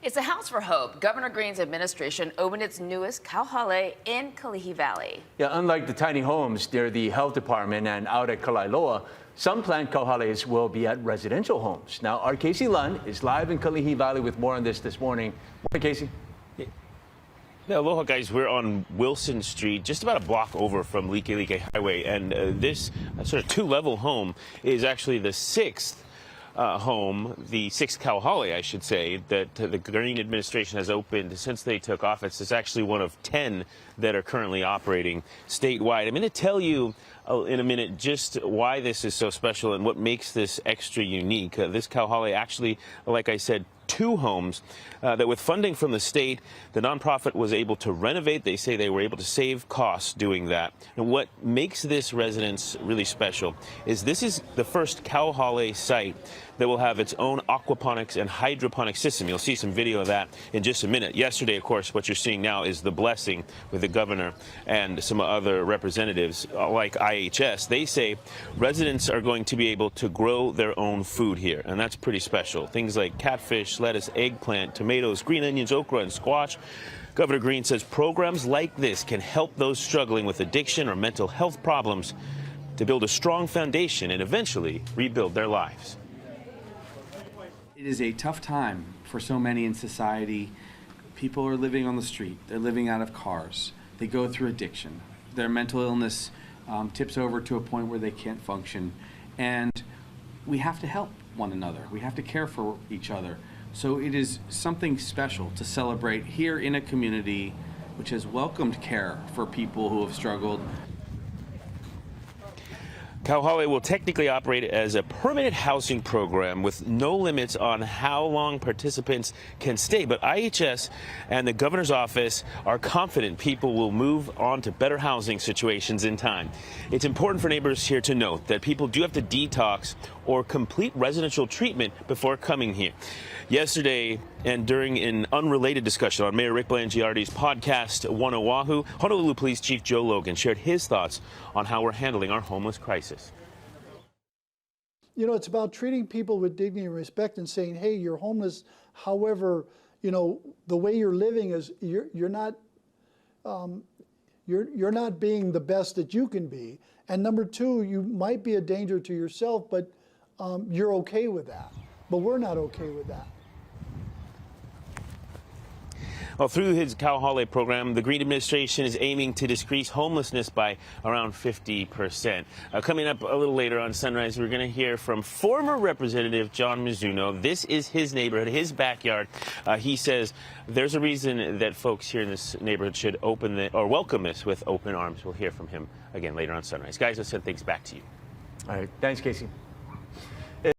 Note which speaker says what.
Speaker 1: It's a house for hope. Governor Green's administration opened its newest Kauhale in Kalihi Valley.
Speaker 2: Yeah, unlike the tiny homes near the health department and out at Kalaeloa, some planned Kauhales will be at residential homes. Now, our Casey Lunn is live in Kalihi Valley with more on this morning. Morning, Casey.
Speaker 3: Yeah, aloha, guys. We're on Wilson Street, just about a block over from Likelike Highway, and this sort of two-level home is actually the sixth home, the sixth Kauhale, I should say, that the Green administration has opened since they took office. It's actually one of 10 that are currently operating statewide. I'm going to tell you in a minute just why this is so special and what makes this extra unique. This Kauhale actually, like I said, two homes that with funding from the state, the nonprofit was able to renovate. They say they were able to save costs doing that. And what makes this residence really special is this is the first Kauhale site that will have its own aquaponics and hydroponic system. You'll see some video of that in just a minute. Yesterday, of course, what you're seeing now is the blessing with the governor and some other representatives like IHS. They say residents are going to be able to grow their own food here, and that's pretty special. Things like catfish, lettuce, eggplant, tomatoes, green onions, okra, and squash. Governor Green says programs like this can help those struggling with addiction or mental health problems to build a strong foundation and eventually rebuild their lives.
Speaker 4: It is a tough time for so many in society. People are living on the street. They're living out of cars. They go through addiction. Their mental illness tips over to a point where they can't function. And we have to help one another. We have to care for each other. So it is something special to celebrate here in a community which has welcomed care for people who have struggled.
Speaker 3: Kauhale will technically operate as a permanent housing program with no limits on how long participants can stay. But IHS and the governor's office are confident people will move on to better housing situations in time. It's important for neighbors here to note that people do have to detox or complete residential treatment before coming here. Yesterday, and during an unrelated discussion on Mayor Rick Blangiardi's podcast, One Oahu, Honolulu Police Chief Joe Logan shared his thoughts on how we're handling our homeless crisis.
Speaker 5: You know, it's about treating people with dignity and respect and saying, hey, you're homeless. However, you know, the way you're living is you're not being the best that you can be. And number two, you might be a danger to yourself, but you're okay with that. But we're not okay with that.
Speaker 3: Well, through his Kauhale program, the Green administration is aiming to decrease homelessness by around 50%. Coming up a little later on Sunrise, we're going to hear from former Representative John Mizuno. This is his neighborhood, his backyard. He says there's a reason that folks here in this neighborhood should welcome this with open arms. We'll hear from him again later on Sunrise. Guys, I'll send things back to you.
Speaker 2: All right. Thanks, Casey.